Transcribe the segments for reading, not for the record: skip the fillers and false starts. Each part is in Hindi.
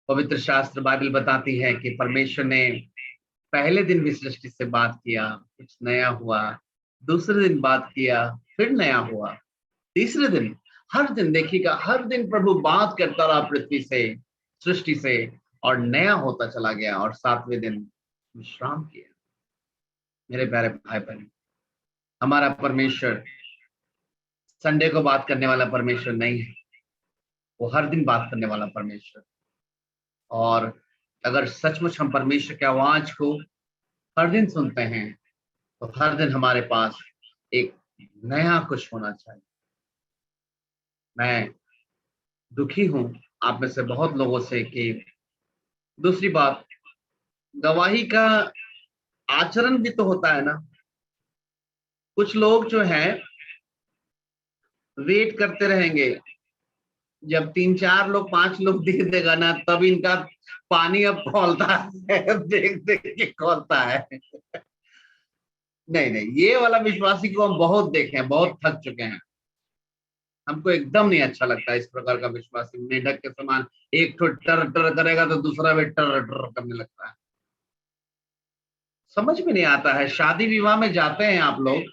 पवित्र शास्त्र बाइबल बताती है कि परमेश्वर ने पहले दिन भी सृष्टि से बात किया, कुछ नया हुआ। दूसरे दिन बात किया, फिर नया हुआ। तीसरे दिन, हर दिन देखिएगा, हर दिन प्रभु बात करता रहा पृथ्वी से, सृष्टि से, और नया होता चला गया, और सातवें दिन विश्राम किया। मेरे प्यारे भाई बहन, हमारा परमेश्वर संडे को बात करने वाला परमेश्वर नहीं है, वो हर दिन बात करने वाला परमेश्वर। और अगर सचमुच हम परमेश्वर की आवाज को हर दिन सुनते हैं, तो हर दिन हमारे पास एक नया कुछ होना चाहिए। मैं दुखी हूं आप में से बहुत लोगों से कि दूसरी बात, गवाही का आचरण भी तो होता है ना। कुछ लोग जो हैं वेट करते रहेंगे, जब 3 4 लोग 5 लोग दे देगा ना, तब इनका पानी अब खौलता है। देख देख के खौलता है। नहीं नहीं, ये वाला विश्वासी को हम बहुत देखे हैं, बहुत थक चुके हैं। हमको एकदम नहीं अच्छा लगता इस प्रकार का विश्वासी, मेढक के समान एक तो टर टर करेगा तो दूसरा भी टर टर करने लगता है। समझ में नहीं आता है। शादी विवाह में जाते हैं आप लोग,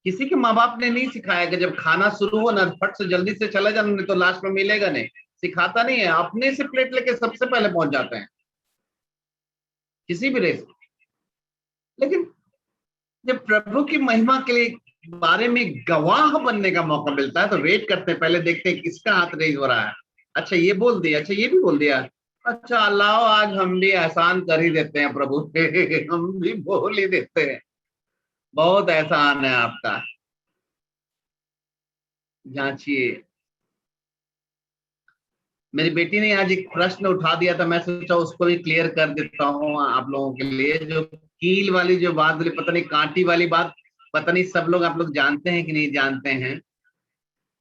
किसी के माँ बाप ने नहीं सिखाया कि जब खाना शुरू हो ना, फट से जल्दी से चले जाना, नहीं तो लास्ट में मिलेगा नहीं। सिखाता नहीं है, अपने से प्लेट लेके सबसे पहले पहुंच जाते हैं किसी भी रेस में। लेकिन जब प्रभु की महिमा के लिए बारे में गवाह बनने का मौका मिलता है, तो वेट करते हैं, पहले देखते हैं किसका हाथ रेज हो रहा है। अच्छा ये बोल दिया, अच्छा ये भी बोल दिया, अच्छा अल्लाह आज हम भी एहसान कर ही देते हैं प्रभु पे। हम भी बोल ही देते हैं, बहुत एहसान है आपका। जांचिए। मेरी बेटी ने आज एक प्रश्न उठा दिया था, मैं सोचा उसको भी क्लियर कर देता हूँ आप लोगों के लिए। जो कील वाली जो बात बोली, पता नहीं कांटी वाली बात, पता नहीं सब लोग आप लोग जानते हैं कि नहीं जानते हैं।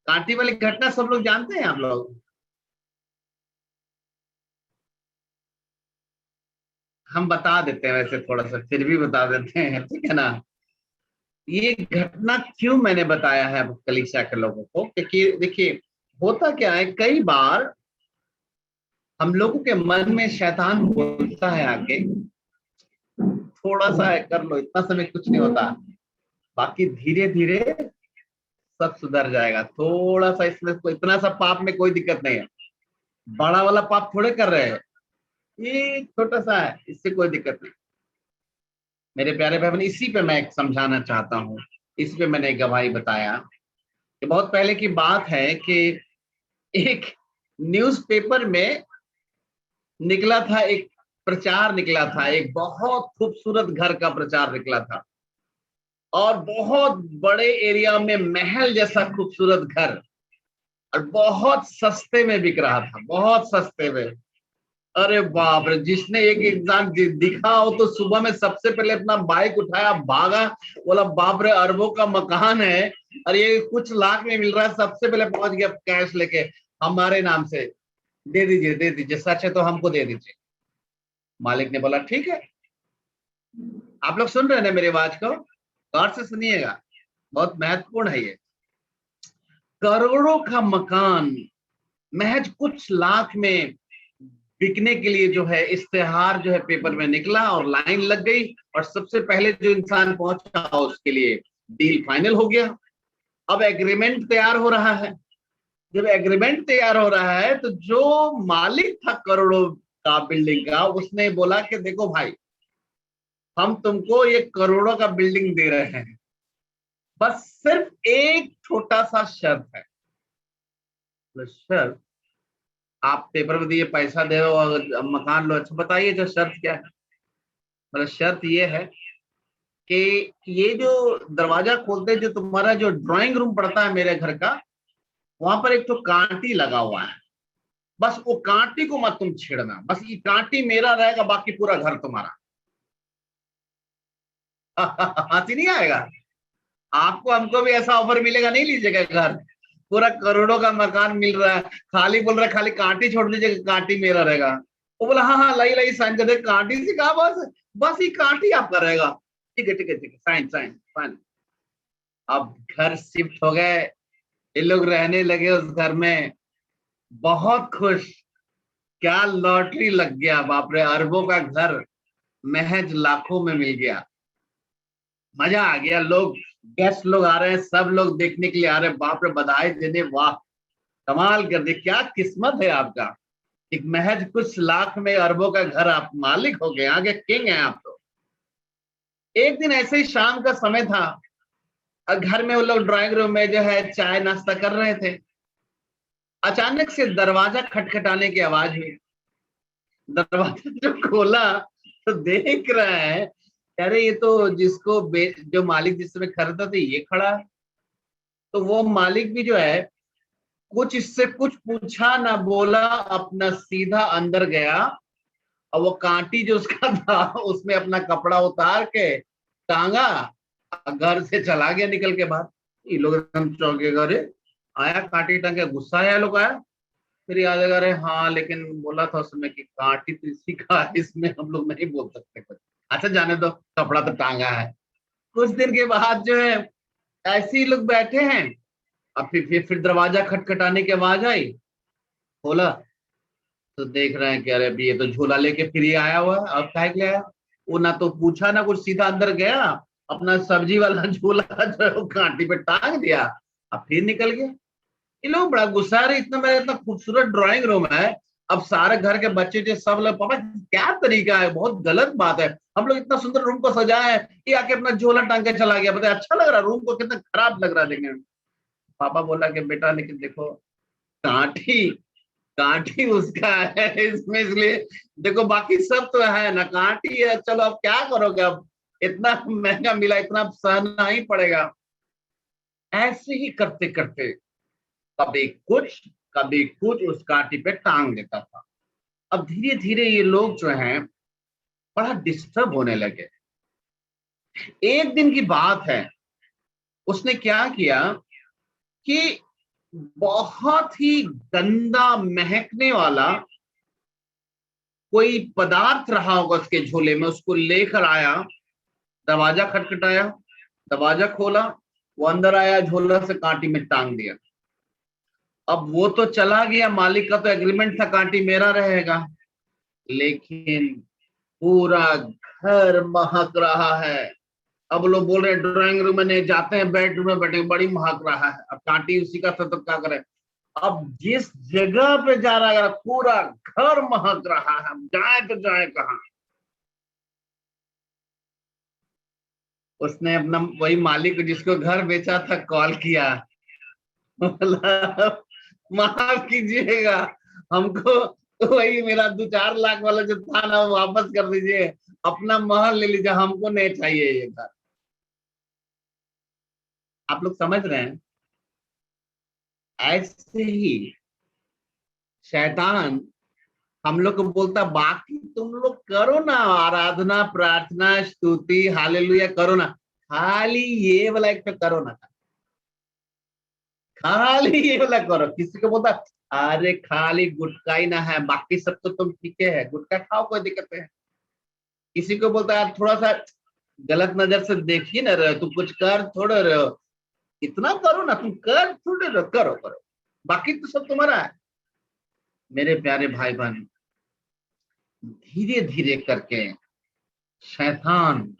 कांटी वाली घटना सब लोग जानते हैं आप लोग। हम बता देते हैं, वैसे थोड़ा सा फिर भी बता देते हैं, ठीक है ना। ये घटना क्यों मैंने बताया है कलीसिया के लोगों को, क्योंकि देखिए होता क्या है, कई बार हम लोगों के मन में शैतान बोलता है आके, थोड़ा सा है कर लो, इतना समय कुछ नहीं होता, बाकी धीरे धीरे सब सुधर जाएगा। थोड़ा सा इसमें इतना सा पाप में कोई दिक्कत नहीं है, बड़ा वाला पाप थोड़े कर रहे हैं, ये छोटा सा है, इससे कोई दिक्कत नहीं। मेरे प्यारे भाई बहन, इसी पे मैं समझाना चाहता हूँ। इस पे मैंने गवाही बताया कि बहुत पहले की बात है कि एक न्यूज़पेपर में निकला था, एक प्रचार निकला था, एक बहुत खूबसूरत घर का प्रचार निकला था, और बहुत बड़े एरिया में महल जैसा खूबसूरत घर, और बहुत सस्ते में बिक रहा था, बहुत सस्ते में। अरे बाप रे, जिसने एक इंसान दिखा हो तो सुबह में सबसे पहले अपना बाइक उठाया, भागा, बोला बाप रे अरबों का मकान है, और ये कुछ लाख में मिल रहा है। सबसे पहले पहुंच गया कैश लेके, हमारे नाम से दे दीजिए, दे दीजिए, सच है तो हमको दे दीजिए। मालिक ने बोला ठीक है। आप लोग सुन रहे हैं ना मेरी आवाज को, गौर से सुनिएगा, बहुत महत्वपूर्ण है ये। करोड़ों का मकान महज कुछ लाख में बिकने के लिए जो है इश्तेहार जो है पेपर में निकला, और लाइन लग गई, और सबसे पहले जो इंसान पहुंचा उसके लिए डील फाइनल हो गया। अब एग्रीमेंट तैयार हो रहा है। जब एग्रीमेंट तैयार हो रहा है, तो जो मालिक था करोड़ों का बिल्डिंग का, उसने बोला कि देखो भाई, हम तुमको ये करोड़ों का बिल्डिंग दे रहे हैं, बस सिर्फ एक छोटा सा शर्त है। तो शर्त, आप पेपर में दिए पैसा दे रहे हो और मकान लो, अच्छा बताइए जो शर्त क्या है। मतलब शर्त ये है कि ये जो दरवाजा खोलते, जो तुम्हारा जो ड्राइंग रूम पड़ता है मेरे घर का, वहां पर एक तो कांटी लगा हुआ है, बस वो कांटी को मत तुम छेड़ना, बस ये कांटी मेरा रहेगा, बाकी पूरा घर तुम्हारा। हंसी नहीं आएगा आपको? हमको भी ऐसा ऑफर मिलेगा, नहीं लीजिएगा घर, पूरा करोड़ों का मकान मिल रहा है, खाली बोल रहा है खाली कांटी छोड़ दीजिएगा, कांटी मेरा रहेगा। वो बोला हाँ हाँ लाई लाई साइन कर दे, कांटी से कहा, बस बस ये कांटी आपका रहेगा। ठीक है ठीक है ठीक है, साइन साइन साइन। अब घर शिफ्ट हो गए, ये लोग रहने लगे उस घर में, बहुत खुश। क्या लॉटरी लग गया, बाप रे, अरबों का घर महज लाखों में मिल गया। मजा आ गया। लोग, गेस्ट लोग आ रहे हैं, सब लोग देखने के लिए आ रहे हैं, बाप रे, बधाई देने, वाह कमाल कर दे, क्या किस्मत है आपका। एक महज कुछ लाख में अरबों का घर, आप मालिक हो गए, आगे किंग हैं आप तो। एक दिन ऐसे ही शाम का समय था और घर में वो लोग ड्राइंग रूम में जो है चाय नाश्ता कर रहे थे। अचानक से दरवाजा खटखटाने की आवाज हुई। दरवाजा जो खोला तो देख रहा है, अरे ये तो जिसको जो मालिक जिस समय खरीदा था ये खड़ा है। तो वो मालिक भी जो है कुछ इससे कुछ पूछा ना बोला, अपना सीधा अंदर गया और वो कांटी जो उसका था उसमें अपना कपड़ा उतार के टांगा, घर से चला गया निकल के बाहर। ये लोग एकदम चौंके, अरे आया कांटी टांगे, गुस्सा आया लोग आया। फिर याद है, अरे हाँ लेकिन बोला था उसमें कि कांटी तो इसी का है, इसमें हम लोग नहीं बोल सकते कुछ। अच्छा जाने दो, कपड़ा तो टांगा है। कुछ दिन के बाद जो है ऐसे ही लोग बैठे हैं। अब फिर दरवाजा खटखटाने की आवाज आई। खोला तो देख रहे हैं कि अरे अभी ये तो झोला लेके फिर ये आया हुआ है। अब काहे के लिए आया? वो ना तो पूछा ना कुछ, सीधा अंदर गया, अपना सब्जी वाला झोला जो है वो कांटी पे टांग दिया, अब फिर निकल गया। ये लोग बड़ा गुस्सा रहे, इतना मेरा इतना खूबसूरत ड्राइंग रूम है, अब सारे घर के बच्चे जो सब लोग, पापा क्या तरीका है, बहुत गलत बात है, हम लोग इतना सुंदर रूम को सजाए हैं, ये आके अपना झोला टांग के चला गया, बताए अच्छा लग रहा रूम को, कितना खराब लग रहा है देखने में। पापा बोला कि बेटा लेकिन देखो, कांटी कांटी उसका है इसमें, इसलिए देखो बाकी सब तो है ना, कांटी है, चलो अब क्या करोगे, अब इतना महंगा मिला, इतना सहना ही पड़ेगा। ऐसे ही करते करते कभी कुछ कभी कुछ उस कांटी पे टांग देता था। अब धीरे धीरे ये लोग जो हैं बड़ा डिस्टर्ब होने लगे। एक दिन की बात है, उसने क्या किया कि बहुत ही गंदा महकने वाला कोई पदार्थ रहा होगा उसके झोले में, उसको लेकर आया, दरवाजा खटखटाया, दरवाजा खोला, वो अंदर आया, झोला से कांटी में टांग दिया। अब वो तो चला गया, मालिक का तो एग्रीमेंट था कांटी मेरा रहेगा, लेकिन पूरा घर महक रहा है। अब लोग बोल रहे हैं ड्राइंग रूम में नहीं जाते हैं, बेडरूम में बैठे, बड़ी महक रहा है, अब कांटी उसी का था तो क्या करे। अब जिस जगह पे जा रहा है पूरा घर महक रहा है, अब जाए तो जाए कहाँ। उसने अपना वही मालिक जिसको घर बेचा था कॉल किया, बोला माफ कीजिएगा, हमको तो वही मेरा 2-4 लाख वाला जो था ना वो वापस कर दीजिए, अपना महल ले लीजिए, हमको नहीं चाहिए ये घर। आप लोग समझ रहे हैं? ऐसे ही शैतान हम लोग को बोलता, बाकी तुम लोग करो ना, आराधना प्रार्थना स्तुति हालेलुया करो ना, खाली ये वाला एक पे करो ना, खाली ये वाला करो। किसी को बोलता अरे खाली गुटखा ही ना है, बाकी सब तो तुम ठीक है, गुटखा खाओ कोई दिक्कत है। किसी को बोलता है थोड़ा सा गलत नजर से देख ही ना रहे हो, तुम कुछ कर थोड़े रहे हो, इतना करो ना, तुम कर थोड़े रहो, करो करो, बाकी तो सब तुम्हारा है। मेरे प्यारे भाई बहन, धीरे धीरे करके शैतान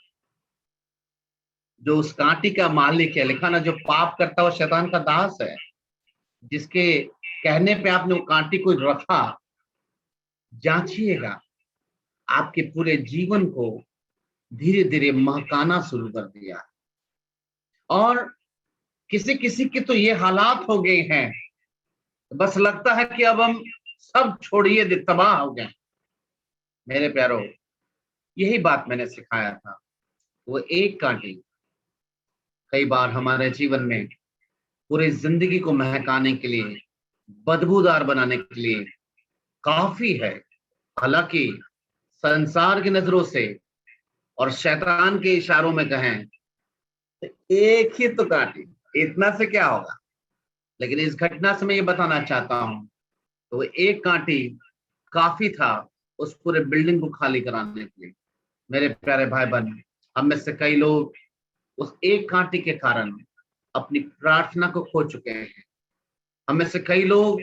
जो उस कांटी का मालिक है, लिखा ना जो पाप करता है वो शैतान का दास है, जिसके कहने पे आपने वो कांटी को रखा, जांचिएगा, आपके पूरे जीवन को धीरे धीरे महकाना शुरू कर दिया। और किसी किसी के तो ये हालात हो गए हैं, बस लगता है कि अब हम सब छोड़िए तबाह हो गए। मेरे प्यारो, यही बात मैंने सिखाया था। वो एक कांटी कई बार हमारे जीवन में पूरी जिंदगी को महकाने के लिए, बदबूदार बनाने के लिए काफी है। हालांकि संसार की नजरों से और शैतान के इशारों में कहें तो एक ही तो काटी, इतना से क्या होगा। लेकिन इस घटना से मैं ये बताना चाहता हूं, तो एक कांटी काफी था उस पूरे बिल्डिंग को खाली कराने के लिए। मेरे प्यारे भाई बहन, हम में से कई लोग उस एक कांटी के कारण अपनी प्रार्थना को खो चुके हैं। हम में से कई लोग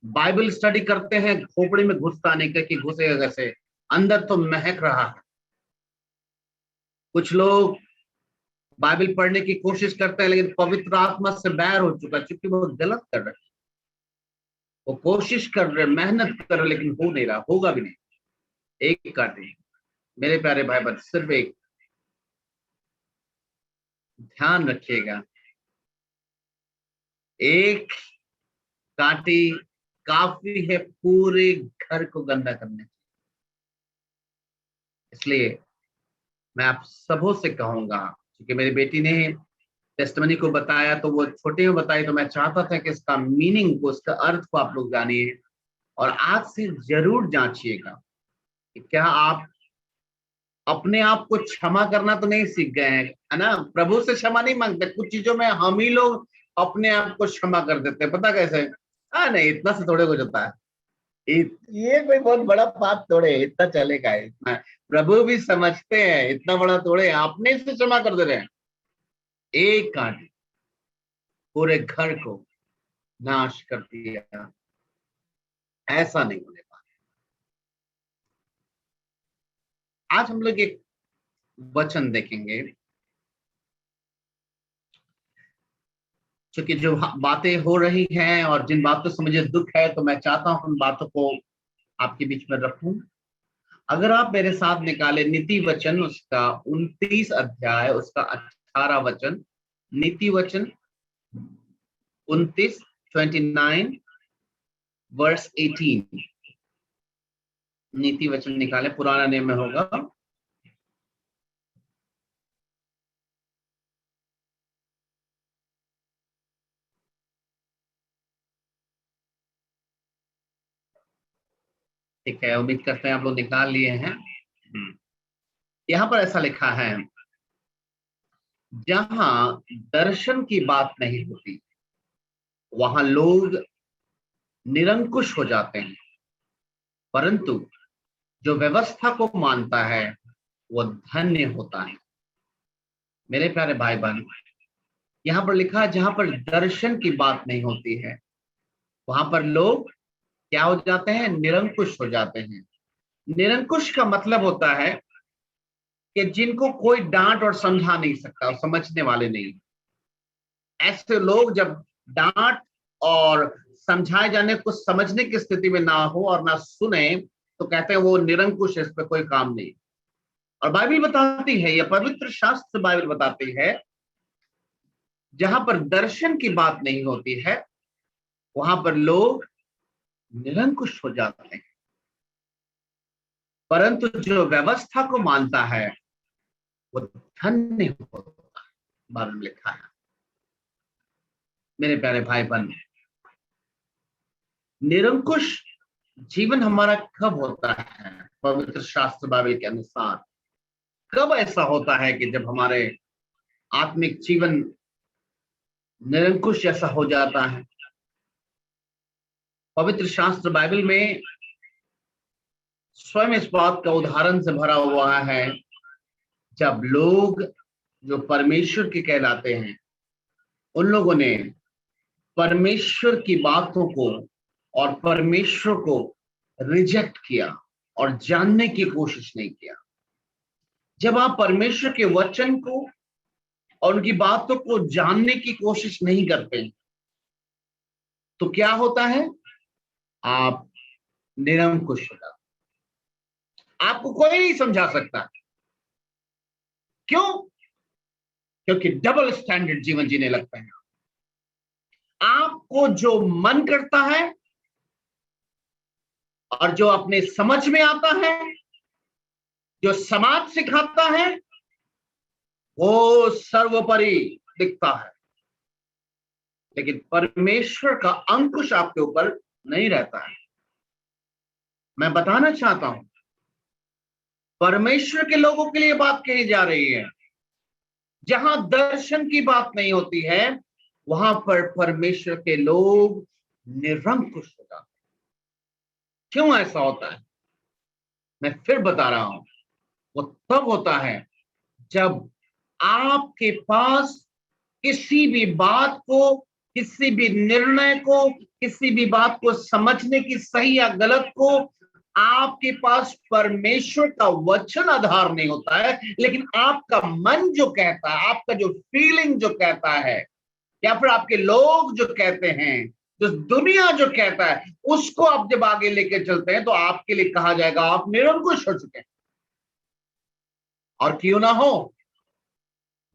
बाइबल स्टडी करते हैं, खोपड़ी में घुसता नहीं कि घुसेगा कैसे, अंदर तो महक रहा है। कुछ लोग बाइबल पढ़ने की कोशिश करते हैं लेकिन पवित्र आत्मा से बैर हो चुका है, क्योंकि वो गलत कर रहे हैं। वो कोशिश कर रहे, मेहनत कर रहे, लेकिन हो नहीं रहा, होगा भी नहीं। एक काटे मेरे प्यारे भाई बहन, सिर्फ एक ध्यान रखिएगा, एक कांटी काफी है पूरे घर को गंदा करने। इसलिए मैं आप सबों से कहूंगा, क्योंकि मेरी बेटी ने टेस्टमनी को बताया तो वो छोटे में बताई, तो मैं चाहता था कि इसका मीनिंग को, इसका अर्थ को आप लोग जानिए। और आज से जरूर जांचिएगा कि क्या आप अपने आप को क्षमा करना तो नहीं सीख गए हैं, है ना। प्रभु से क्षमा नहीं मांगते, कुछ चीजों में हम ही लोग अपने आप को क्षमा कर देते हैं, पता कैसे। हाँ नहीं, इतना से थोड़े कुछ होता है, ये कोई बहुत बड़ा बात थोड़े, इतना चलेगा, इतना प्रभु भी समझते हैं, इतना बड़ा थोड़े अपने से क्षमा कर दे रहे हैं। एक कांटे पूरे घर को नाश कर दिया, ऐसा नहीं होने पाता। आज हम लोग एक वचन देखेंगे, क्योंकि जो बातें हो रही हैं और जिन बातों से मुझे दुख है, तो मैं चाहता हूं उन बातों को आपके बीच में रखूं। अगर आप मेरे साथ निकाले नीति वचन, उसका 29 अध्याय, उसका 18 वचन, नीति वचन 29, 29 वर्स 18। नीति वचन निकाले, पुराना नियम में होगा। ठीक है, उम्मीद करते हैं आप लोग निकाल लिए हैं। यहाँ पर ऐसा लिखा है, जहां दर्शन की बात नहीं होती वहां लोग निरंकुश हो जाते हैं, परंतु जो व्यवस्था को मानता है वो धन्य होता है। मेरे प्यारे भाई बहन, यहाँ पर लिखा है, जहां पर दर्शन की बात नहीं होती है वहां पर लोग क्या हो जाते हैं, निरंकुश हो जाते हैं। निरंकुश का मतलब होता है कि जिनको कोई डांट और समझा नहीं सकता, समझने वाले नहीं। ऐसे लोग जब डांट और समझाए जाने को समझने की स्थिति में ना हो और ना सुने, तो कहते हैं वो निरंकुश है, इस पर कोई काम नहीं। और बाइबल बताती है, यह पवित्र शास्त्र बाइबल बताती है, जहां पर दर्शन की बात नहीं होती है वहां पर लोग निरंकुश हो जाते हैं, परंतु जो व्यवस्था को मानता है वो धन्य होता है। बाइबल में लिखा है। मेरे प्यारे भाई बहन, निरंकुश जीवन हमारा कब होता है पवित्र शास्त्र बाइबल के अनुसार? कब ऐसा होता है कि जब हमारे आत्मिक जीवन निरंकुश जैसा हो जाता है? पवित्र शास्त्र बाइबल में स्वयं इस बात का उदाहरण से भरा हुआ है, जब लोग जो परमेश्वर के कहलाते हैं उन लोगों ने परमेश्वर की बातों को और परमेश्वर को रिजेक्ट किया और जानने की कोशिश नहीं किया। जब आप परमेश्वर के वचन को और उनकी बातों को जानने की कोशिश नहीं करते तो क्या होता है, आप निरंकुश हो जाते, आपको कोई नहीं समझा सकता। क्यों? क्योंकि डबल स्टैंडर्ड जीवन जीने लगता है। आपको जो मन करता है और जो अपने समझ में आता है, जो समाज सिखाता है, वो सर्वोपरि दिखता है, लेकिन परमेश्वर का अंकुश आपके ऊपर नहीं रहता है। मैं बताना चाहता हूं, परमेश्वर के लोगों के लिए बात कही जा रही है, जहां दर्शन की बात नहीं होती है वहां पर परमेश्वर के लोग निरंकुश हो जाते हैं। क्यों ऐसा होता है? मैं फिर बता रहा हूं, वो तब होता है जब आपके पास किसी भी बात को, किसी भी निर्णय को, किसी भी बात को समझने की, सही या गलत को, आपके पास परमेश्वर का वचन आधार नहीं होता है, लेकिन आपका मन जो कहता है, आपका जो फीलिंग जो कहता है, या फिर आपके लोग जो कहते हैं, जो दुनिया जो कहता है, उसको आप जब आगे लेके चलते हैं तो आपके लिए कहा जाएगा आप निरंकुश हो चुके हैं। और क्यों ना हो,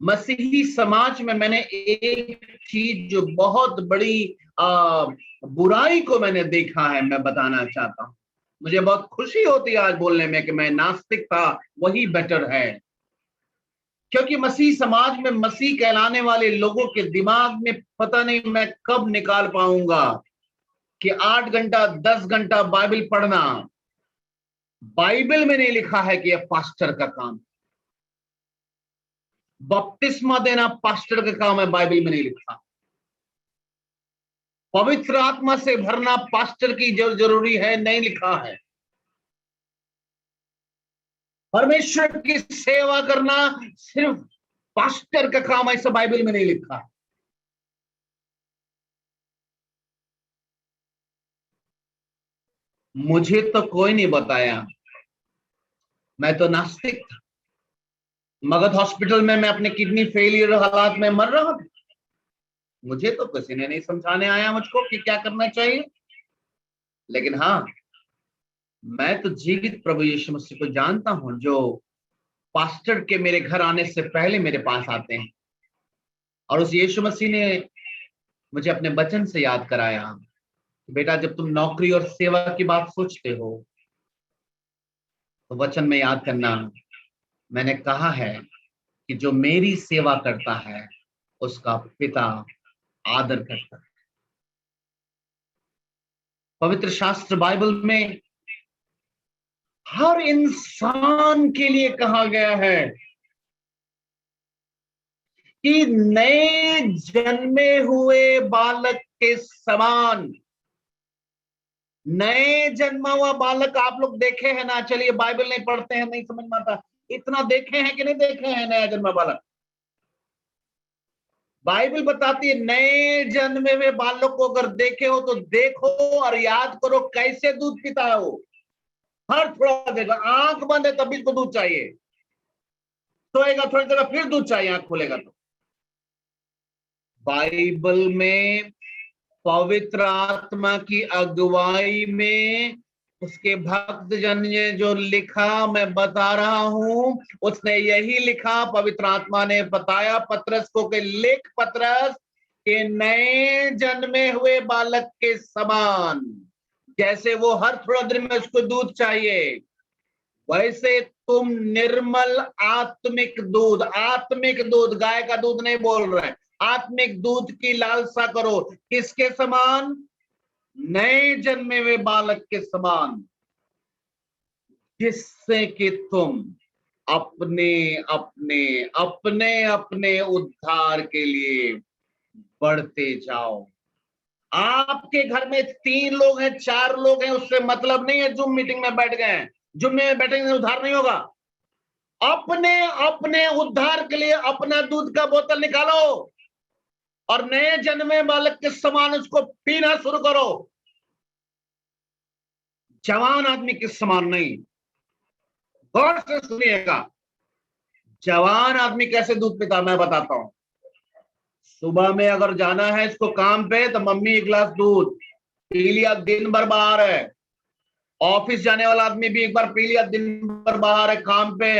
मसीही समाज में मैंने एक चीज जो बहुत बड़ी बुराई को मैंने देखा है, मैं बताना चाहता हूं। मुझे बहुत खुशी होती है आज बोलने में कि मैं नास्तिक था, वही बेटर है। क्योंकि मसीह समाज में मसीह कहलाने वाले लोगों के दिमाग में पता नहीं मैं कब निकाल पाऊंगा कि 8 घंटा 10 घंटा बाइबल पढ़ना, बाइबल में नहीं लिखा है कि यह पास्टर का काम। बपतिस्मा देना पास्टर का काम है, बाइबल में नहीं लिखा। पवित्र आत्मा से भरना पास्टर की जो जरूरी है, नहीं लिखा है। परमेश्वर की सेवा करना सिर्फ पास्टर का काम, ऐसा बाइबल में नहीं लिखा। मुझे तो कोई नहीं बताया, मैं तो नास्तिक था। मगध हॉस्पिटल में मैं अपने किडनी फेलियर हालात में मर रहा था। मुझे तो किसी ने नहीं समझाने आया मुझको कि क्या करना चाहिए। लेकिन हाँ, मैं तो जीवित प्रभु यीशु मसीह को जानता हूं, जो पास्टर के मेरे घर आने से पहले मेरे पास आते हैं। और उस यीशु मसीह ने मुझे अपने वचन से याद कराया, बेटा जब तुम नौकरी और सेवा की बात सोचते हो तो वचन में याद करना, मैंने कहा है कि जो मेरी सेवा करता है उसका पिता आदर करता है। पवित्र शास्त्र बाइबल में हर इंसान के लिए कहा गया है कि नए जन्मे हुए बालक के समान। नए जन्मा हुआ बालक आप लोग देखे हैं ना? चलिए, बाइबल नहीं पढ़ते हैं, नहीं समझ में आता, इतना देखे हैं कि नहीं देखे हैं नया जन्मा बालक? बाइबल बताती है नए जन्मे हुए बालक को अगर देखे हो तो देखो और याद करो कैसे दूध पीता है वो। हर थोड़ा देर आंख बंद है तभी इसको दूध चाहिए, सोएगा थोड़ी देर फिर दूध चाहिए, आंख खोलेगा तो। बाइबल में पवित्र आत्मा की अगुवाई में उसके भक्त जन ने जो लिखा, मैं बता रहा हूं, उसने यही लिखा। पवित्र आत्मा ने बताया पतरस को कि लिख पतरस के नए जन्मे हुए बालक के समान, जैसे वो हर थोड़ा देर में उसको दूध चाहिए, वैसे तुम निर्मल आत्मिक दूध, गाय का दूध नहीं बोल रहे हैं, आत्मिक दूध की लालसा करो। किसके समान? नए जन्मे हुए बालक के समान, जिससे कि तुम अपने अपने अपने अपने उद्धार के लिए बढ़ते जाओ। आपके घर में 3 लोग हैं, 4 लोग हैं, उससे मतलब नहीं है जूम मीटिंग में बैठ गए हैं, जूम में बैठेंगे उद्धार नहीं होगा। अपने अपने उद्धार के लिए अपना दूध का बोतल निकालो और नए जन्मे बालक के समान उसको पीना शुरू करो। जवान आदमी के समान नहीं। गौर से सुनिएगा, जवान आदमी कैसे दूध पीता मैं बताता हूं। सुबह में अगर जाना है इसको काम पे तो मम्मी 1 गिलास दूध पी लिया, दिन भर बाहर है। ऑफिस जाने वाला आदमी भी एक बार पी लिया, दिन भर बाहर है काम पे।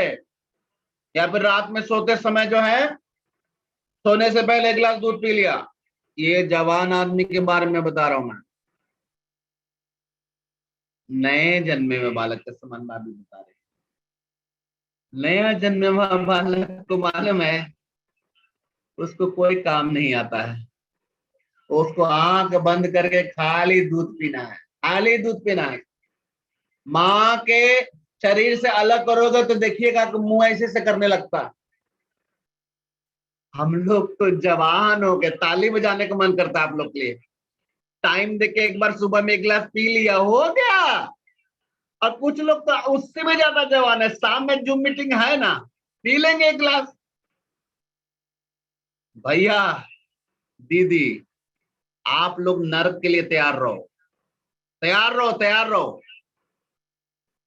या फिर रात में सोते समय जो है, सोने से पहले 1 गिलास दूध पी लिया। ये जवान आदमी के बारे में बता रहा हूं मैं। नए जन्मे में बालक के समान भी बता रहे। नया जन्मे हुआ बालक को मालूम है उसको कोई काम नहीं आता है, उसको आंख बंद करके खाली दूध पीना है, खाली दूध पीना है। माँ के शरीर से अलग करोगे तो देखिएगा कि मुंह ऐसे से करने लगता है। हम लोग तो जवान हो गए, ताली बजाने का मन करता है आप लोग के लिए। टाइम देके एक बार सुबह में 1 गिलास पी लिया, हो गया। और कुछ लोग तो उससे भी ज्यादा जवान है, शाम में जूम मीटिंग है ना, पी लेंगे 1 गिलास। भैया, दीदी, आप लोग नरक के लिए तैयार रहो, तैयार रहो, तैयार रहो।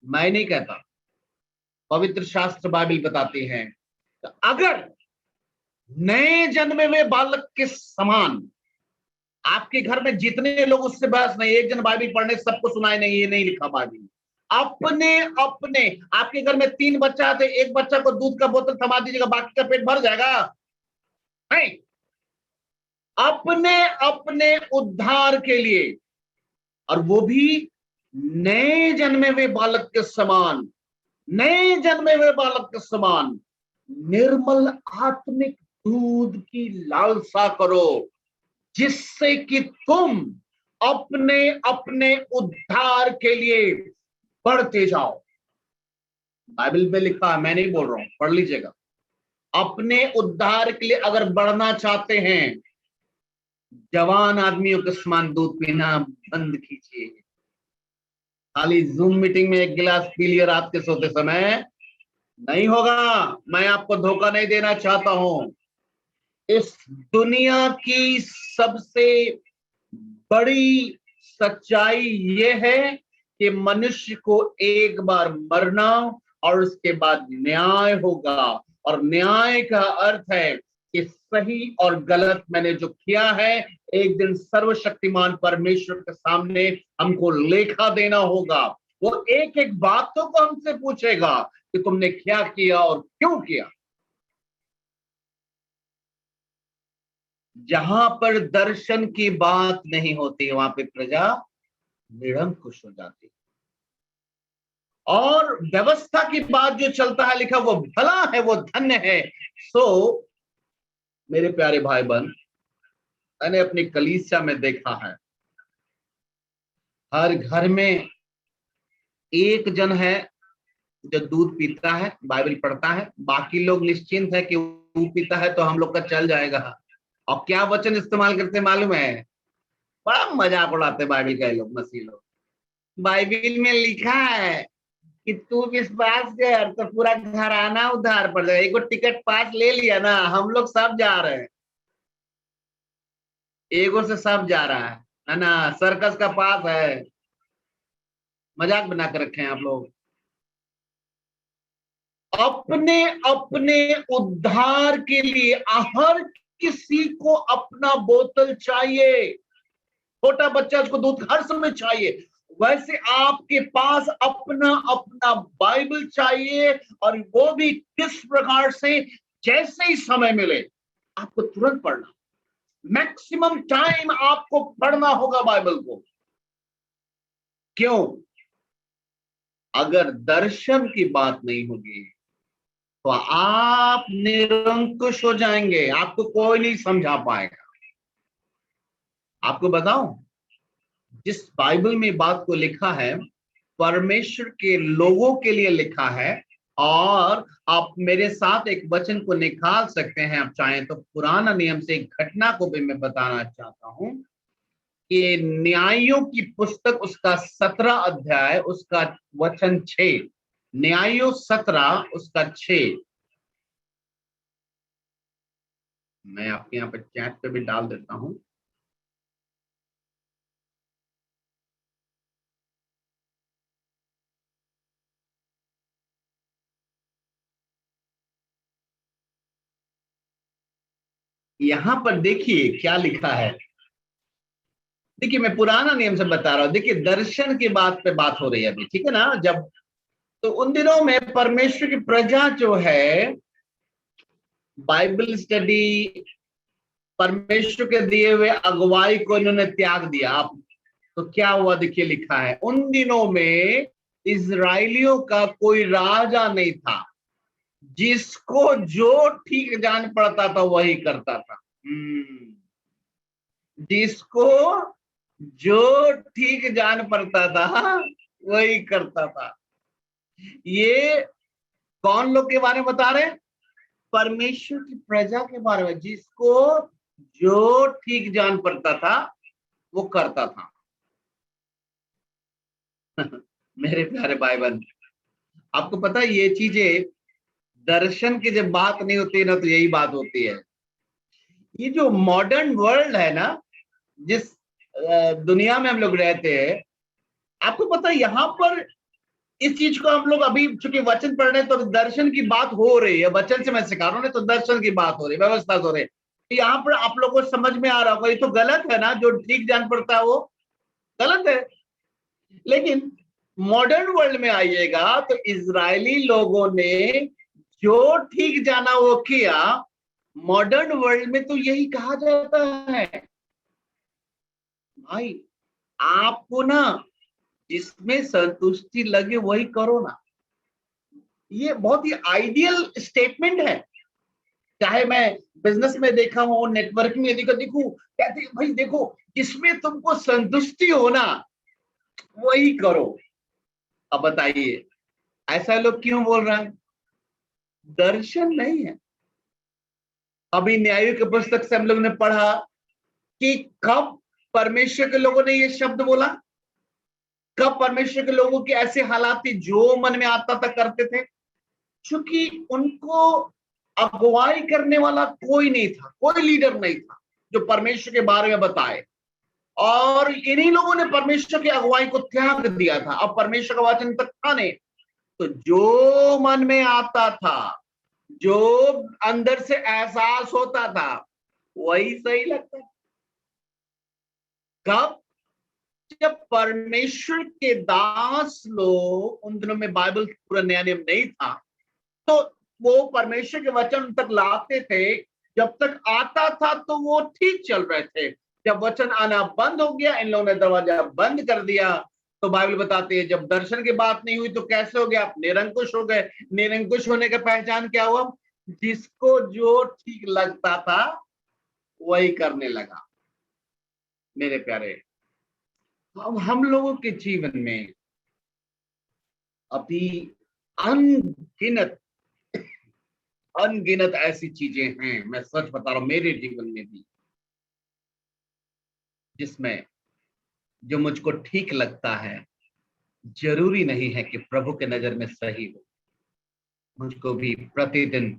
मैं नहीं कहता, पवित्र शास्त्र बाइबल बताती है तो अगर नए जन्मे हुए बालक के समान आपके घर में जितने लोग, उससे बहस नहीं, एक जन बाइबल पढ़ने सबको सुनाए नहीं, ये नहीं लिखा बाइबल में। अपने अपने आपके घर में 3 बच्चा थे, एक बच्चा को दूध का बोतल थमा दीजिएगा, बाकी का पेट भर जाएगा? नहीं। अपने अपने उद्धार के लिए, और वो भी नए जन्मे हुए बालक के समान, नए जन्मे हुए बालक के समान निर्मल आत्मिक दूध की लालसा करो, जिससे कि तुम अपने अपने उद्धार के लिए बढ़ते जाओ। बाइबल में लिखा है, मैं नहीं बोल रहा हूं, पढ़ लीजिएगा। अपने उद्धार के लिए अगर बढ़ना चाहते हैं, जवान आदमियों के समान दूध पीना बंद कीजिए। खाली जूम मीटिंग में एक गिलास पी लिया रात के सोते समय नहीं होगा। मैं आपको धोखा नहीं देना चाहता हूं। इस दुनिया की सबसे बड़ी सच्चाई ये है कि मनुष्य को एक बार मरना और उसके बाद न्याय होगा, और न्याय का अर्थ है कि सही और गलत मैंने जो किया है, एक दिन सर्वशक्तिमान परमेश्वर के सामने हमको लेखा देना होगा। वो एक एक बातों को हमसे पूछेगा कि तुमने क्या किया और क्यों किया। जहां पर दर्शन की बात नहीं होती, वहां पे प्रजा निरंकुश हो जाती, और व्यवस्था की बात जो चलता है, लिखा वो भला है, वो धन्य है। सो मेरे प्यारे भाई बहन, मैंने अपनी कलीसिया में देखा है, हर घर में एक जन है जो दूध पीता है, बाइबल पढ़ता है, बाकी लोग निश्चिंत है कि दूध पीता है तो हम लोग का चल जाएगा। और क्या वचन इस्तेमाल करते मालूम है? बड़ा मजाक उड़ाते बाइबल का ये लोग, मसीह लोग। बाइबल में लिखा है कि तू विश्वास कर तो पूरा घराना उधार पड़ जाएगा। एक टिकट पास ले लिया ना, हम लोग सब जा रहे हैं, एगो से सब जा रहा है ना? सर्कस का पास है। मजाक बना कर रखे हैं आप लोग। अपने अपने उद्धार के लिए हर किसी को अपना बोतल चाहिए। छोटा बच्चा, उसको दूध हर समय चाहिए। वैसे आपके पास अपना अपना बाइबल चाहिए, और वो भी किस प्रकार से? जैसे ही समय मिले आपको तुरंत पढ़ना, मैक्सिमम टाइम आपको पढ़ना होगा बाइबल को। क्यों? अगर दर्शन की बात नहीं होगी तो आप निरंकुश हो जाएंगे, आपको कोई नहीं समझा पाएगा। आपको बताऊं, जिस बाइबल में बात को लिखा है, परमेश्वर के लोगों के लिए लिखा है। और आप मेरे साथ एक वचन को निकाल सकते हैं आप चाहें तो, पुराना नियम से एक घटना को भी मैं बताना चाहता हूं कि न्यायों की पुस्तक, उसका 17 अध्याय, उसका वचन 6। न्यायों 17 उसका 6। मैं आपके यहाँ पे चैट पे भी डाल देता हूं। यहां पर देखिए क्या लिखा है। देखिए, मैं पुराना नियम से बता रहा हूं। देखिए, दर्शन की बात पे बात हो रही है अभी, ठीक है ना? जब तो उन दिनों में परमेश्वर की प्रजा जो है, बाइबल स्टडी, परमेश्वर के दिए हुए अगुवाई को इन्होंने त्याग दिया। आप तो क्या हुआ? देखिए लिखा है, उन दिनों में इजराइलियों का कोई राजा नहीं था, जिसको जो ठीक जान पड़ता था वही करता था। जिसको जो ठीक जान पड़ता था वही करता था। ये कौन लोग के बारे में बता रहे हैं? परमेश्वर की प्रजा के बारे में, जिसको जो ठीक जान पड़ता था वो करता था। मेरे प्यारे भाई बहन, आपको पता है ये चीजें, दर्शन की जब बात नहीं होती है ना, तो यही बात होती है। ये जो मॉडर्न वर्ल्ड है ना, जिस दुनिया में हम लोग रहते हैं, आपको पता है यहाँ पर इस चीज को हम लोग अभी चूंकि वचन पढ़ रहे हैं तो दर्शन की बात हो रही है, वचन से मैं सिखा रहा हूँ, तो दर्शन की बात हो रही है, व्यवस्था हो रही है। तो यहाँ पर आप लोगों को समझ में आ रहा होगा ये तो गलत है ना, जो ठीक जान पड़ता है वो गलत है। लेकिन मॉडर्न वर्ल्ड में आइएगा तो इजरायली लोगों ने जो ठीक जाना वो किया। मॉडर्न वर्ल्ड में तो यही कहा जाता है भाई, आपको ना जिसमें संतुष्टि लगे वही करो ना। ये बहुत ही आइडियल स्टेटमेंट है। चाहे मैं बिजनेस में देखा हूं, नेटवर्क में देखो देखो कहते हैं भाई देखो जिसमें तुमको संतुष्टि हो ना वही करो। अब बताइए ऐसा लोग क्यों बोल रहे हैं? दर्शन नहीं है। अभी न्यायों के पुस्तक से हम लोग ने पढ़ा कि कब परमेश्वर के लोगों ने ये शब्द बोला, कब परमेश्वर के लोगों की ऐसे हालात थी जो मन में आता था करते थे, क्योंकि उनको अगुवाई करने वाला कोई नहीं था, कोई लीडर नहीं था जो परमेश्वर के बारे में बताए। और इन्हीं लोगों ने परमेश्वर की अगुवाई को त्याग दिया था। अब परमेश्वर का वचन तक था नहीं, तो जो मन में आता था, जो अंदर से एहसास होता था वही सही लगता। कब? जब परमेश्वर के दास लोग, उन दिनों में बाइबल पूरा नया नियम नहीं था, तो वो परमेश्वर के वचन तक लाते थे। जब तक आता था तो वो ठीक चल रहे थे। जब वचन आना बंद हो गया, इन लोगों ने दरवाजा बंद कर दिया, तो बाइबल बताती है जब दर्शन की बात नहीं हुई तो कैसे हो गया? आप निरंकुश हो गए। निरंकुश होने का पहचान क्या हुआ? जिसको जो ठीक लगता था वही करने लगा। मेरे प्यारे, अब हम लोगों के जीवन में अभी अनगिनत अनगिनत ऐसी चीजें हैं, मैं सच बता रहा हूं मेरे जीवन में भी, जिसमें जो मुझको ठीक लगता है जरूरी नहीं है कि प्रभु के नजर में सही हो। मुझको भी प्रतिदिन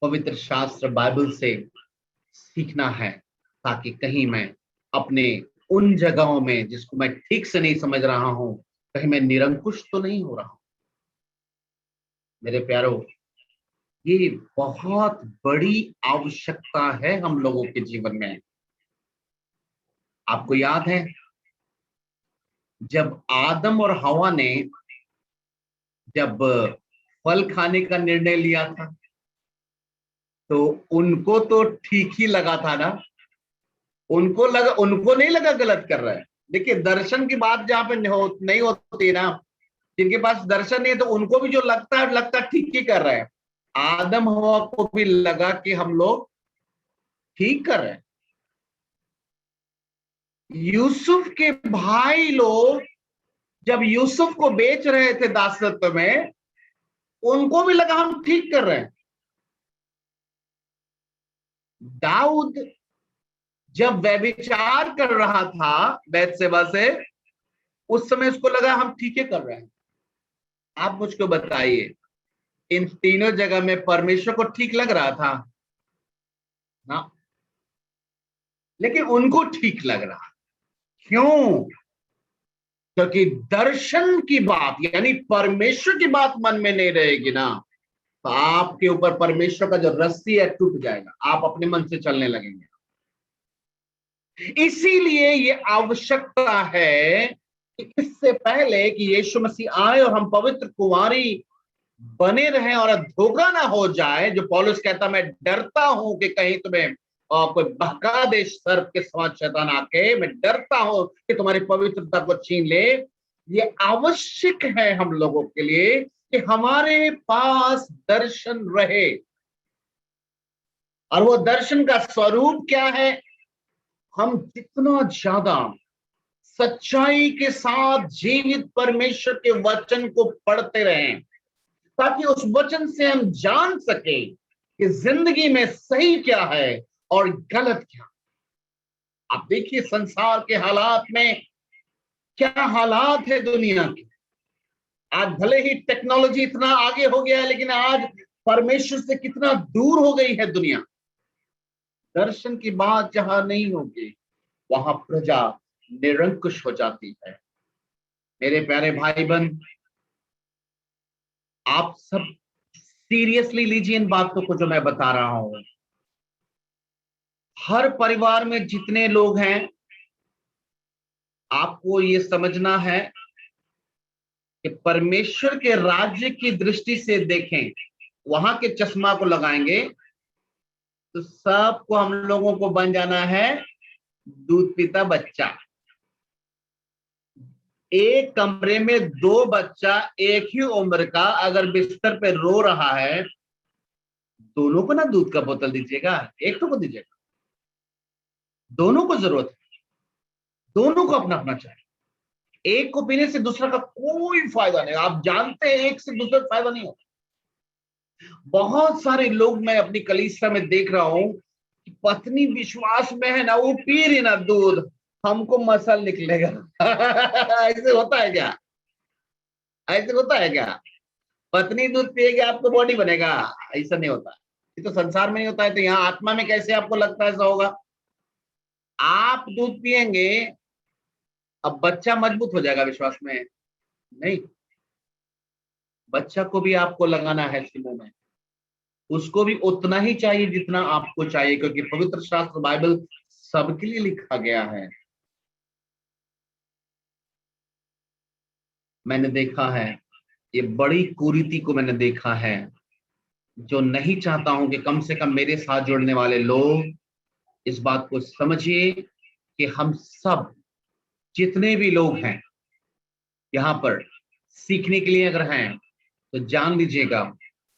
पवित्र शास्त्र बाइबल से सीखना है, ताकि कहीं मैं अपने उन जगहों में जिसको मैं ठीक से नहीं समझ रहा हूं, कहीं मैं निरंकुश तो नहीं हो रहा हूं। मेरे प्यारो, ये बहुत बड़ी आवश्यकता है हम लोगों के जीवन में। आपको याद है जब आदम और हवा ने जब फल खाने का निर्णय लिया था, तो उनको तो ठीक ही लगा था ना। उनको नहीं लगा गलत कर रहा है। देखिए दर्शन की बात जहां पे नहीं होती ना, जिनके पास दर्शन नहीं है तो उनको भी जो लगता है ठीक ही कर रहा है। आदम हवा को भी लगा कि हम लोग ठीक कर रहे हैं। यूसुफ के भाई लोग जब यूसुफ को बेच रहे थे दासत्व में, उनको भी लगा हम ठीक कर रहे हैं। दाऊद जब व्यभिचार कर रहा था बैतशेबा से, उस समय उसको लगा हम ठीक है कर रहे हैं। आप मुझको बताइए इन तीनों जगह में परमेश्वर को ठीक लग रहा था ना? लेकिन उनको ठीक लग रहा। क्यों? क्योंकि दर्शन की बात यानी परमेश्वर की बात मन में नहीं रहेगी ना, तो आपके ऊपर परमेश्वर का जो रस्सी है टूट जाएगा, आप अपने मन से चलने लगेंगे। इसीलिए ये आवश्यकता है कि इससे पहले कि यीशु मसीह आए और हम पवित्र कुंवारी बने रहें और धोखा ना हो जाए, जो पौलुस कहता मैं डरता हूं कि कहीं तुम्हें कोई बहका दे सर्प के समान शैतान आके, मैं डरता हूं कि तुम्हारी पवित्रता को छीन ले। ये आवश्यक है हम लोगों के लिए कि हमारे पास दर्शन रहे। और वो दर्शन का स्वरूप क्या है? हम जितना ज्यादा सच्चाई के साथ जीवित परमेश्वर के वचन को पढ़ते रहें, ताकि उस वचन से हम जान सके कि जिंदगी में सही क्या है और गलत क्या। आप देखिए संसार के हालात में क्या हालात है दुनिया के। आज भले ही टेक्नोलॉजी इतना आगे हो गया है, लेकिन आज परमेश्वर से कितना दूर हो गई है दुनिया। दर्शन की बात जहां नहीं होगी, वहां प्रजा निरंकुश हो जाती है। मेरे प्यारे भाई बहन, आप सब सीरियसली लीजिए इन बातों को जो मैं बता रहा हूं। हर परिवार में जितने लोग हैं, आपको ये समझना है कि परमेश्वर के राज्य की दृष्टि से देखें, वहां के चश्मा को लगाएंगे तो सबको, हम लोगों को बन जाना है दूध पीता बच्चा। एक कमरे में दो बच्चा एक ही उम्र का अगर बिस्तर पे रो रहा है, दोनों को ना दूध का बोतल दीजिएगा, एक तो को दीजिएगा। दोनों को जरूरत है, दोनों को अपना अपना चाहिए। एक को पीने से दूसरा का कोई फायदा नहीं। आप जानते हैं एक से दूसरा फायदा नहीं होता। बहुत सारे लोग मैं अपनी कलीसिया में देख रहा हूं कि पत्नी विश्वास में है ना, वो पी रही ना दूध, हमको मसल निकलेगा। ऐसे होता है क्या? ऐसे होता है क्या? पत्नी दूध पिएगी आपको बॉडी बनेगा? ऐसा नहीं होता। ये तो संसार में नहीं होता है, तो यहाँ आत्मा में कैसे आपको लगता है ऐसा होगा? आप दूध पिएंगे, अब बच्चा मजबूत हो जाएगा विश्वास में? नहीं, बच्चा को भी आपको लगाना है मुंह में, उसको भी उतना ही चाहिए जितना आपको चाहिए, क्योंकि पवित्र शास्त्र बाइबल सबके लिए लिखा गया है। मैंने देखा है, ये बड़ी कुरीति को मैंने देखा है, जो नहीं चाहता हूं कि कम से कम मेरे साथ जुड़ने वाले लोग इस बात को समझिए कि हम सब जितने भी लोग हैं यहाँ पर सीखने के लिए अगर हैं, तो जान लीजिएगा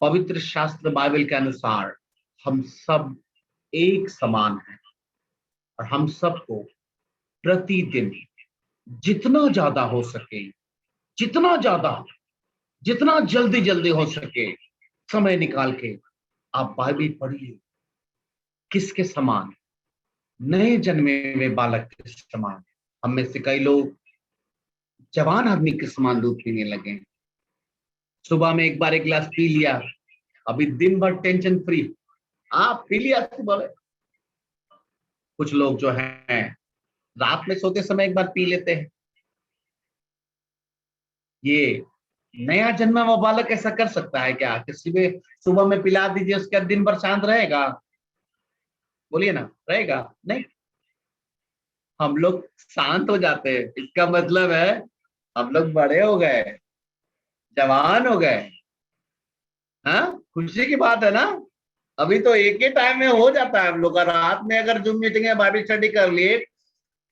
पवित्र शास्त्र बाइबल के अनुसार हम सब एक समान हैं। और हम सबको प्रतिदिन जितना ज्यादा हो सके, जितना ज्यादा, जितना जल्दी जल्दी हो सके, समय निकाल के आप बाइबल पढ़िए। किसके समान? नए जन्मे हुए बालक के समान। हम में से कई लोग जवान आदमी के समान दूध पीने लगे। सुबह में एक बार एक गिलास पी लिया, अभी दिन भर टेंशन फ्री, आप पी लिया सुबह में। कुछ लोग जो हैं रात में सोते समय एक बार पी लेते हैं। ये नया जन्मा हुआ बालक ऐसा कर सकता है क्या? किसी भी सुबह में पिला दीजिए, उसके बाद दिन भर शांत रहेगा? बोलिए ना, रहेगा? नहीं। हम लोग शांत हो जाते हैं, इसका मतलब है हम लोग बड़े हो गए, जवान हो गए। हाँ, खुशी की बात है ना। अभी तो एक ही टाइम में हो जाता है हम लोग का। रात में अगर जूम मीटिंग में बाइबल स्टडी कर लिए,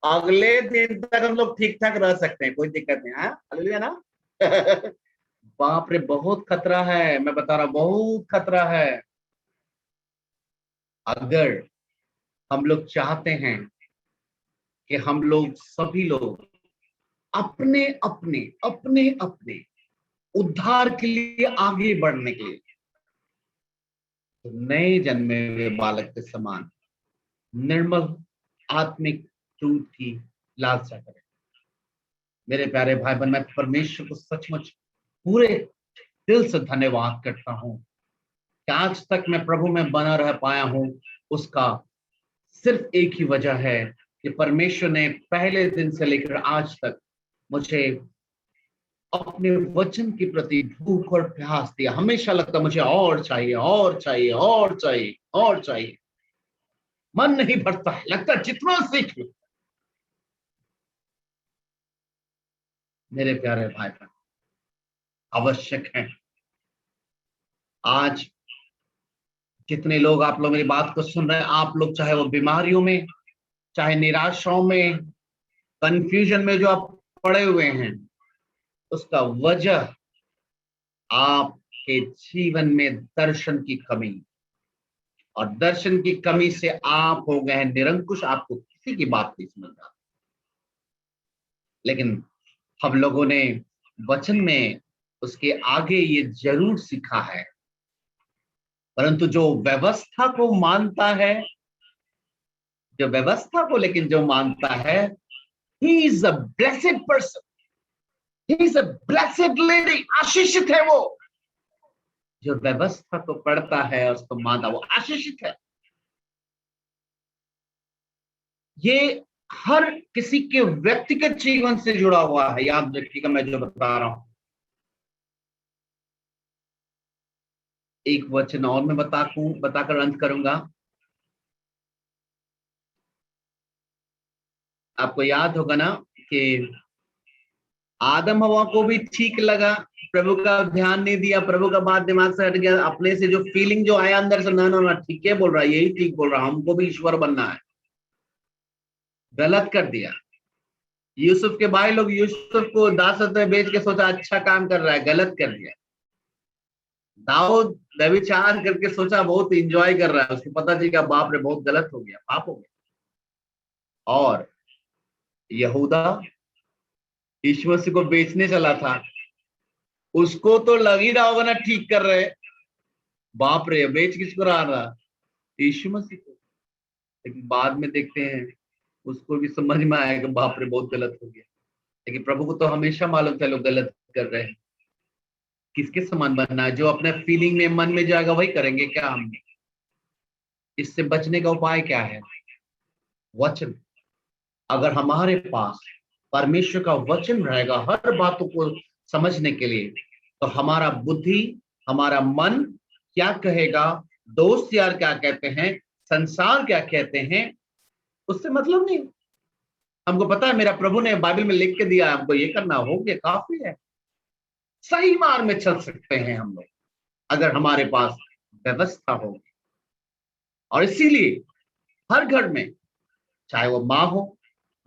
अगले दिन तक हम लोग ठीक ठाक रह सकते हैं, कोई दिक्कत नहीं। हाँ, हालेलुया ना। बाप रे, बहुत खतरा है, मैं बता रहा हूं, बहुत खतरा है। अगर हम लोग चाहते हैं कि हम लोग सभी लोग अपने अपने अपने अपने उद्धार के लिए आगे बढ़ने के लिए, तो नए जन्मे हुए बालक के समान निर्मल आत्मिक दूध की लालसा करें। मेरे प्यारे भाई बहन, मैं परमेश्वर को सचमुच पूरे दिल से धन्यवाद करता हूँ कि आज तक मैं प्रभु में बना रह पाया हूँ। उसका सिर्फ एक ही वजह है कि परमेश्वर ने पहले दिन से लेकर आज तक मुझे अपने वचन के प्रति भूख और प्यास दिया। हमेशा लगता मुझे और चाहिए, और चाहिए, और चाहिए, और चाहिए। मन नहीं भरता है, लगता जितना सीख लो। मेरे प्यारे भाई बहन, आवश्यक है। आज जितने लोग, आप लोग मेरी बात को सुन रहे हैं, आप लोग चाहे वो बीमारियों में, चाहे निराशाओं में, कंफ्यूजन में जो आप पड़े हुए हैं, उसका वजह आपके जीवन में दर्शन की कमी, और दर्शन की कमी से आप हो गए हैं निरंकुश। आपको किसी की बात नहीं समझ रहा। लेकिन हम लोगों ने वचन में उसके आगे ये जरूर सीखा है, परंतु जो व्यवस्था को मानता है, जो व्यवस्था को लेकिन जो मानता है, he is a blessed person, he is a blessed lady. आशीषित है वो जो व्यवस्था को पढ़ता है और उसको मानता, वो आशीषित है। ये हर किसी के व्यक्तिगत जीवन से जुड़ा हुआ है, याद रखिएगा मैं जो बता रहा हूं। एक वचन और मैं बताकर अंत करूंगा। आपको याद होगा ना कि आदम हवा को भी ठीक लगा, प्रभु का ध्यान नहीं दिया, प्रभु का बात दिमाग से हट गया, अपने से जो फीलिंग जो आया अंदर से, ना ना ना ठीक है बोल रहा है, यही ठीक बोल रहा है, हमको भी ईश्वर बनना है, गलत कर दिया। यूसुफ के भाई लोग यूसुफ को दासत में बेच के सोचा अच्छा काम कर रहा है, गलत कर दिया। दाऊद व्यभिचार करके सोचा बहुत इंजॉय कर रहा है, उसको पता चला बाप रे बहुत गलत हो गया, पाप हो गया। और यहूदा यीशु मसीह को बेचने चला था, उसको तो लग ही रहा होगा ना ठीक कर रहे, बाप रे बेच किसको रहा यीशु मसीह को। लेकिन बाद में देखते हैं उसको भी समझ में आया कि बाप रे बहुत गलत हो गया। लेकिन प्रभु को तो हमेशा मालूम था लोग गलत कर रहे हैं, किसके समान बनना है, जो अपने फीलिंग में मन में जाएगा वही करेंगे क्या हम। इससे बचने का उपाय क्या है? वचन। अगर हमारे पास परमेश्वर का वचन रहेगा हर बातों को समझने के लिए, तो हमारा बुद्धि, हमारा मन क्या कहेगा, दोस्त यार क्या कहते हैं, संसार क्या कहते हैं, उससे मतलब नहीं। हमको पता है मेरा प्रभु ने बाइबल में लिख के दिया, हमको ये करना हो गया काफी है। सही मार्ग में चल सकते हैं हम लोग अगर हमारे पास व्यवस्था होगी। और इसीलिए हर घर में, चाहे वो माँ हो,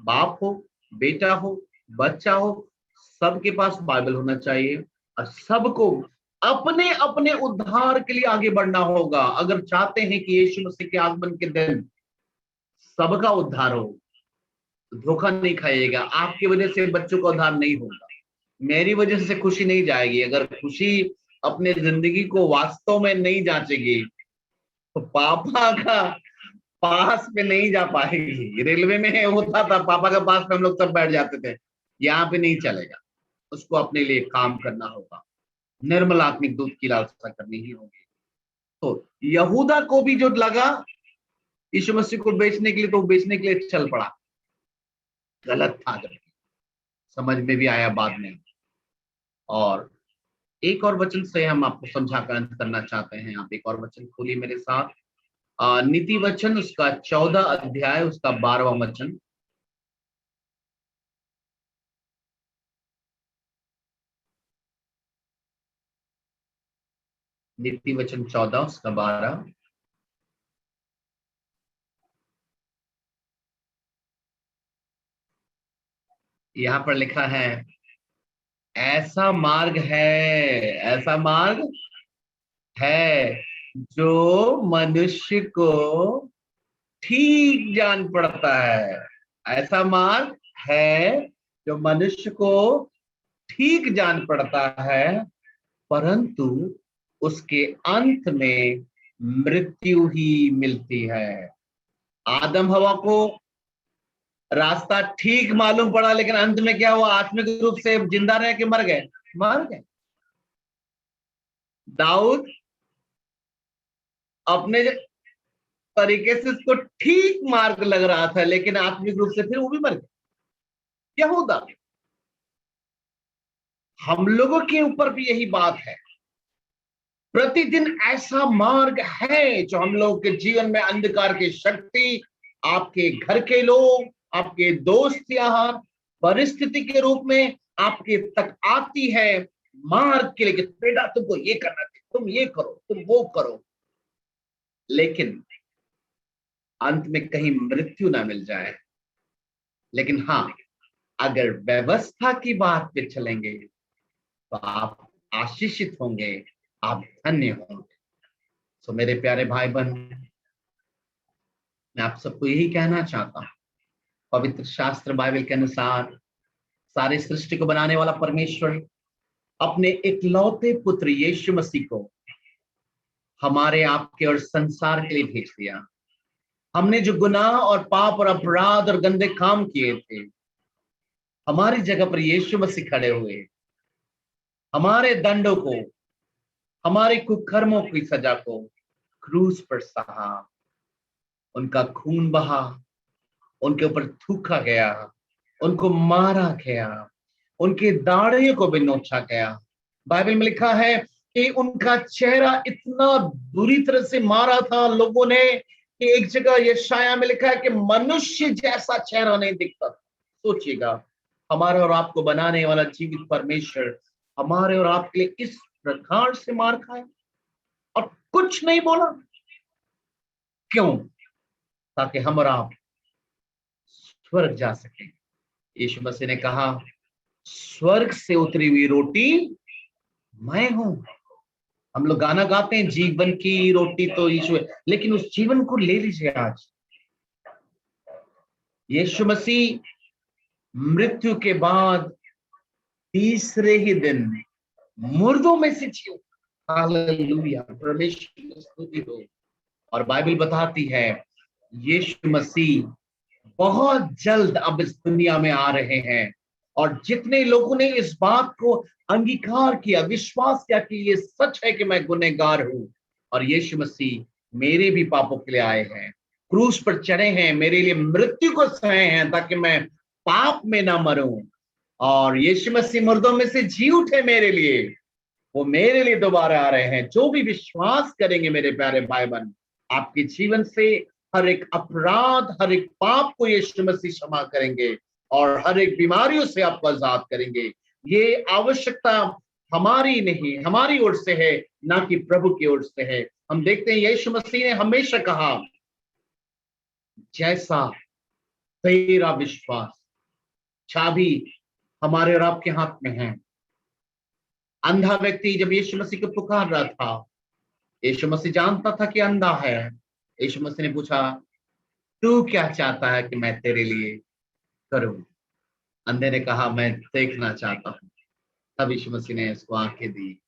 बाप हो, बेटा हो, बच्चा हो, सबके पास बाइबल होना चाहिए। और सबको अपने अपने उद्धार के लिए आगे बढ़ना होगा। अगर चाहते हैं कि यीशु मसीह के आगमन के दिन सबका उद्धार हो, तो धोखा नहीं खाइएगा। आपकी वजह से बच्चों का उद्धार नहीं होगा, मेरी वजह से खुशी नहीं जाएगी। अगर खुशी अपने जिंदगी को वास्तव में नहीं जांचेगी, तो पापा का पास में नहीं जा पाएगी। रेलवे में होता था, पापा के पास में हम लोग सब बैठ जाते थे, यहाँ पे नहीं चलेगा। उसको अपने लिए काम करना होगा, निर्मल आत्मिक दूध की लालसा करनी ही होगी। तो यहूदा को भी जो लगा यीशु मसीह को बेचने के लिए, तो बेचने के लिए चल पड़ा, गलत था। जब समझ में भी आया बाद में। और एक और वचन से हम आपको समझा कर अंत करना चाहते हैं। आप एक और वचन खोलिए मेरे साथ, नीति वचन उसका 14 अध्याय उसका 12वां वचन। नीति वचन 14 उसका 12। यहाँ पर लिखा है, ऐसा मार्ग है, ऐसा मार्ग है जो मनुष्य को ठीक जान पड़ता है। ऐसा मार्ग है जो मनुष्य को ठीक जान पड़ता है, परंतु उसके अंत में मृत्यु ही मिलती है। आदम हवा को रास्ता ठीक मालूम पड़ा, लेकिन अंत में क्या हुआ? आत्मिक रूप से जिंदा रह के मर गए, मर गए। दाऊद अपने तरीके से उसको ठीक मार्ग लग रहा था, लेकिन आत्मिक रूप से फिर वो भी मर गया। यहूदा। हम लोगों के ऊपर भी यही बात है। प्रतिदिन ऐसा मार्ग है जो हम लोगों के जीवन में अंधकार की शक्ति, आपके घर के लोग, आपके दोस्त, यहाँ परिस्थिति के रूप में आपके तक आती है, मार्ग के लिए बेटा तुमको ये करना चाहिए, तुम ये करो, तुम वो करो, लेकिन अंत में कहीं मृत्यु ना मिल जाए। लेकिन हाँ, अगर व्यवस्था की बात पे चलेंगे तो आप आशीषित होंगे, आप धन्य होंगे। तो मेरे प्यारे भाई बहन, मैं आप सबको यही कहना चाहता हूं, पवित्र शास्त्र बाइबल के अनुसार सारी सृष्टि को बनाने वाला परमेश्वर अपने इकलौते पुत्र यीशु मसीह को हमारे, आपके और संसार के लिए भेज दिया। हमने जो गुनाह और पाप और अपराध और गंदे काम किए थे, हमारी जगह पर यीशु मसीह खड़े हुए, हमारे दंडों को, हमारे कुकर्मों की सजा को क्रूस पर सहा, उनका खून बहा, उनके ऊपर थूका गया, उनको मारा गया, उनकी दाढ़ियों को भी नोचा गया। बाइबल में लिखा है कि उनका चेहरा इतना बुरी तरह से मारा था लोगों ने कि एक जगह यशाया में लिखा है कि मनुष्य जैसा चेहरा नहीं दिखता था। सोचिएगा, हमारे और आपको बनाने वाला जीवित परमेश्वर हमारे और आपके लिए इस प्रकार से मार खाया और कुछ नहीं बोला। क्यों? ताकि हम और आप स्वर्ग जा सके। यीशु मसीह ने कहा, स्वर्ग से उतरी हुई रोटी मैं हूं। हम लोग गाना गाते हैं, जीवन की रोटी तो यीशु है, लेकिन उस जीवन को ले लीजिए आज। यीशु मसीह मृत्यु के बाद तीसरे ही दिन मुर्दों में से जी उठा। हालेलुया, परमेश्वर की स्तुति हो। और बाइबल बताती है यीशु मसीह बहुत जल्द अब इस दुनिया में आ रहे हैं। और जितने लोगों ने इस बात को अंगीकार किया, विश्वास किया कि ये सच है कि मैं गुनहगार हूं और यीशु मसीह मेरे भी पापों के लिए आए हैं, क्रूस पर चढ़े हैं, मेरे लिए मृत्यु को सहे हैं ताकि मैं पाप में ना मरूं, और यीशु मसीह मुर्दों में से जी उठे मेरे लिए, वो मेरे लिए दोबारा आ रहे हैं। जो भी विश्वास करेंगे मेरे प्यारे भाई बहन, आपके जीवन से हर एक अपराध, हर एक पाप को यीशु मसीह क्षमा करेंगे और हर एक बीमारियों से आपको आजाद करेंगे। ये आवश्यकता हमारी नहीं, हमारी ओर से है, ना कि प्रभु की ओर से है। हम देखते हैं यीशु मसीह ने हमेशा कहा, जैसा तेरा विश्वास। चाबी हमारे और आपके हाथ में है। अंधा व्यक्ति जब यीशु मसीह को पुकार रहा था, यीशु मसीह जानता था कि अंधा है। यीशु मसीह ने पूछा, तू क्या चाहता है कि मैं तेरे लिए करूं? अंधे ने कहा, मैं देखना चाहता हूं। तब यीशु मसीह ने उसको आंखें दी।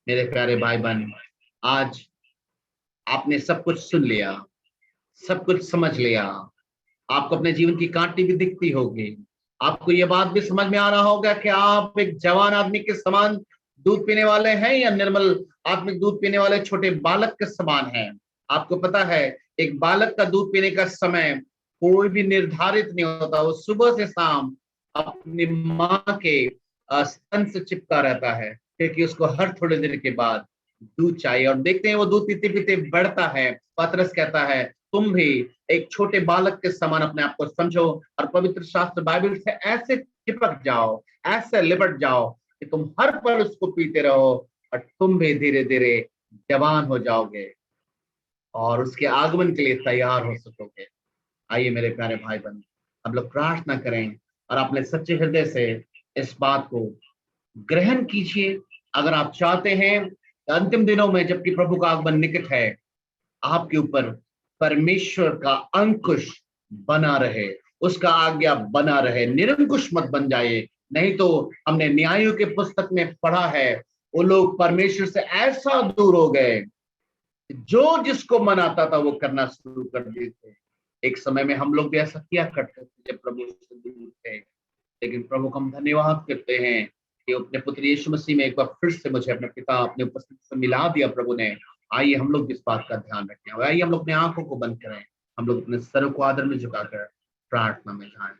मेरे प्यारे भाई बहन, आज आपने सब कुछ सुन लिया, सब कुछ समझ लिया। आपको अपने जीवन की कांटी भी दिखती होगी। आपको ये बात भी समझ में आ रहा होगा कि आप एक जवान आदमी के समान दूध पीने वाले हैं या निर्मल आत्मिक दूध पीने वाले छोटे बालक के समान हैं। आपको पता है, एक बालक का दूध पीने का समय कोई भी निर्धारित नहीं होता। वो सुबह से शाम अपनी माँ के स्तन से चिपका रहता है, क्योंकि उसको हर थोड़ी देर के बाद दूध चाहिए। और देखते हैं वो दूध पीते पीते बढ़ता है। पतरस कहता है, तुम भी एक छोटे बालक के समान अपने आप को समझो और पवित्र शास्त्र बाइबल से ऐसे चिपक जाओ, ऐसे लिपट जाओ कि तुम हर पल उसको पीते रहो और तुम भी धीरे धीरे जवान हो जाओगे और उसके आगमन के लिए तैयार हो सकोगे। आइए मेरे प्यारे भाई बहन, हम लोग प्रार्थना करें और अपने सच्चे हृदय से इस बात को ग्रहण कीजिए। अगर आप चाहते हैं कि अंतिम दिनों में जबकि प्रभु का आगमन निकट है, आपके ऊपर परमेश्वर का अंकुश बना रहे, उसका आज्ञा बना रहे, निरंकुश मत बन जाए। नहीं तो हमने न्यायों के पुस्तक में पढ़ा है, वो लोग परमेश्वर से ऐसा दूर हो गए, जो जिसको मनाता था वो करना शुरू कर देते। एक समय में हम लोग भी ऐसा किया करते थे जब प्रभु से दूर थे, लेकिन प्रभु को हम धन्यवाद करते हैं कि अपने पुत्र यीशु मसीह में एक बार फिर से मुझे अपने पिता अपने उपस्थिति से मिला दिया प्रभु ने। आइए हम लोग इस बात का ध्यान रखें और आइए हम लोग अपने आंखों को बंद करें, हम लोग अपने सरों को आदर में झुकाकर प्रार्थना में जाएं।